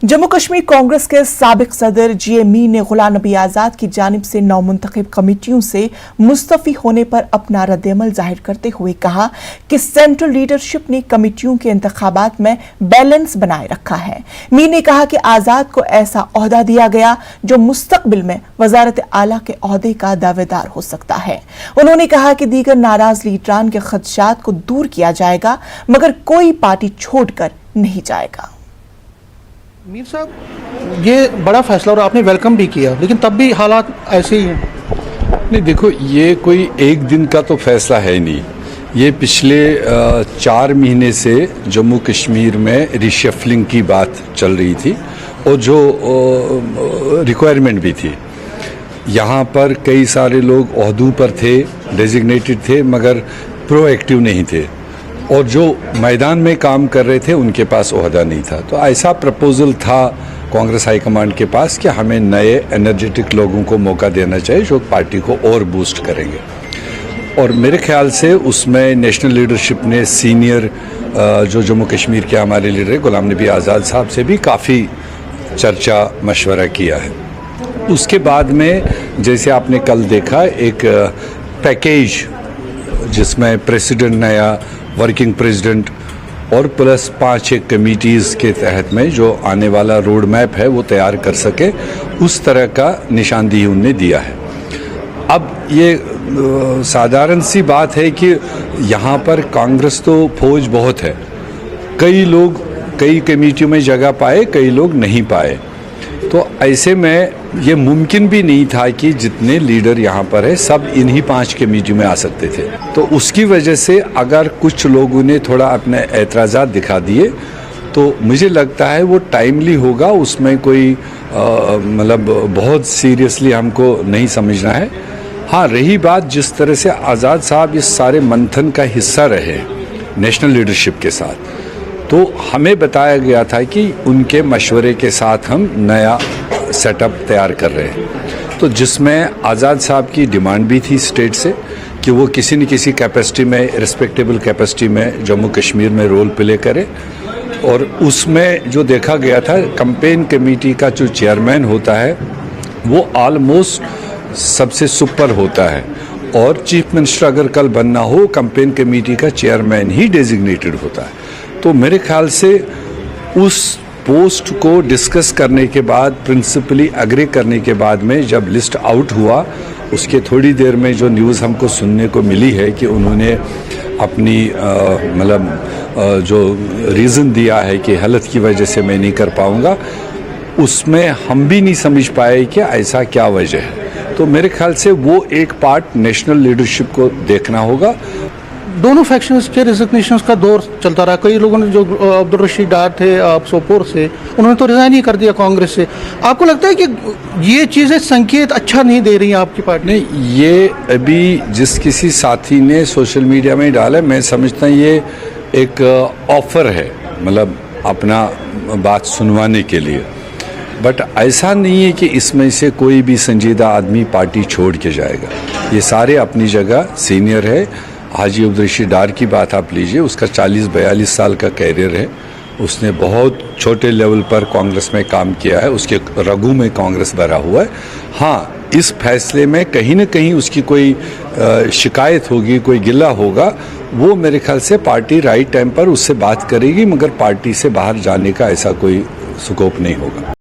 जम्मू कश्मीर कांग्रेस के साबिक सदर GME ने गुलाम नबी आजाद की जानिब से नौमुंतखब कमेटियों से मुस्तफी होने पर अपना रद्द-ए-अमल जाहिर करते हुए कहा कि सेंट्रल लीडरशिप ने कमेटियों के इंतखाबात में बैलेंस बनाए रखा है। मीर ने कहा कि आजाद को ऐसा ओहदा दिया गया जो मुस्तकबिल में वजारत आला के ओहदे का दावेदार हो सकता है। उन्होंने कहा कि दीगर नाराज लीडरान के खदशात को दूर किया जाएगा, मगर कोई पार्टी छोड़कर नहीं जाएगा। मीर साहब, ये बड़ा फैसला और आपने वेलकम भी किया, लेकिन तब भी हालात ऐसे ही हैं। नहीं, देखो, ये कोई एक दिन का तो फैसला है नहीं। ये पिछले 4 महीने से जम्मू कश्मीर में रिशफलिंग की बात चल रही थी और जो रिक्वायरमेंट भी थी। यहाँ पर कई सारे लोग ओहदों पर थे, डेजिग्नेटेड थे, मगर प्रोएक्टिव नहीं थे, और जो मैदान में काम कर रहे थे उनके पास ओहदा नहीं था। तो ऐसा प्रपोजल था कांग्रेस हाईकमांड के पास कि हमें नए एनर्जेटिक लोगों को मौका देना चाहिए जो पार्टी को और बूस्ट करेंगे। और मेरे ख्याल से उसमें नेशनल लीडरशिप ने सीनियर जो जम्मू कश्मीर के हमारे लीडर है गुलाम नबी आज़ाद साहब से भी काफ़ी चर्चा मशवरा किया है। उसके बाद में जैसे आपने कल देखा एक पैकेज जिसमें प्रेसिडेंट नया, वर्किंग प्रेसिडेंट और प्लस 5-6 कमिटीज़ के तहत में जो आने वाला रोड मैप है वो तैयार कर सके, उस तरह का निशानदेही उनने दिया है। अब ये साधारण सी बात है कि यहाँ पर कांग्रेस तो फौज बहुत है, कई लोग कई कमेटियों में जगह पाए, कई लोग नहीं पाए। तो ऐसे में ये मुमकिन भी नहीं था कि जितने लीडर यहाँ पर है सब इन्हीं 5 कमेटी में आ सकते थे। तो उसकी वजह से अगर कुछ लोगों ने थोड़ा अपने एतराज़ात दिखा दिए तो मुझे लगता है वो टाइमली होगा, उसमें कोई मतलब बहुत सीरियसली हमको नहीं समझना है। हाँ, रही बात जिस तरह से आज़ाद साहब इस सारे मंथन का हिस्सा रहे नेशनल लीडरशिप के साथ, तो हमें बताया गया था कि उनके मशवरे के साथ हम नया सेटअप तैयार कर रहे हैं। तो जिसमें आज़ाद साहब की डिमांड भी थी स्टेट से कि वो किसी न किसी कैपेसिटी में, रिस्पेक्टेबल कैपेसिटी में जम्मू कश्मीर में रोल प्ले करे। और उसमें जो देखा गया था, कैंपेन कमेटी का जो चेयरमैन होता है वो ऑलमोस्ट सबसे सुपर होता है, और चीफ मिनिस्टर अगर कल बनना हो, कैंपेन कमेटी का चेयरमैन ही डेजिग्नेटेड होता है। तो मेरे ख्याल से उस पोस्ट को डिस्कस करने के बाद, प्रिंसिपली एग्री करने के बाद में जब लिस्ट आउट हुआ, उसके थोड़ी देर में जो न्यूज़ हमको सुनने को मिली है कि उन्होंने अपनी मतलब जो रीज़न दिया है कि हेल्थ की वजह से मैं नहीं कर पाऊँगा, उसमें हम भी नहीं समझ पाए कि ऐसा क्या वजह है। तो मेरे ख्याल से वो एक पार्ट नेशनल लीडरशिप को देखना होगा। दोनों फैक्शंस के रिजिग्नेशंस का दौर चलता रहा। कई लोगों ने, जो अब्दुल रशीद डार थे सोपोर से, उन्होंने तो रिजाइन ही कर दिया कांग्रेस से। आपको लगता है कि ये चीज़ें संकेत अच्छा नहीं दे रही हैं आपकी पार्टी? नहीं, ये अभी जिस किसी साथी ने सोशल मीडिया में डाला, मैं समझता हूँ ये एक ऑफर है, मतलब अपना बात सुनवाने के लिए। बट ऐसा नहीं है कि इसमें से कोई भी संजीदा आदमी पार्टी छोड़ के जाएगा। ये सारे अपनी जगह सीनियर है। हाजी अब्दुल रशीद डार की बात आप लीजिए, उसका 40-42 साल का कैरियर है। उसने बहुत छोटे लेवल पर कांग्रेस में काम किया है, उसके रगों में कांग्रेस भरा हुआ है। हाँ, इस फैसले में कहीं न कहीं उसकी कोई शिकायत होगी, कोई गिला होगा, वो मेरे ख्याल से पार्टी राइट टाइम पर उससे बात करेगी, मगर पार्टी से बाहर जाने का ऐसा कोई स्कोप नहीं होगा।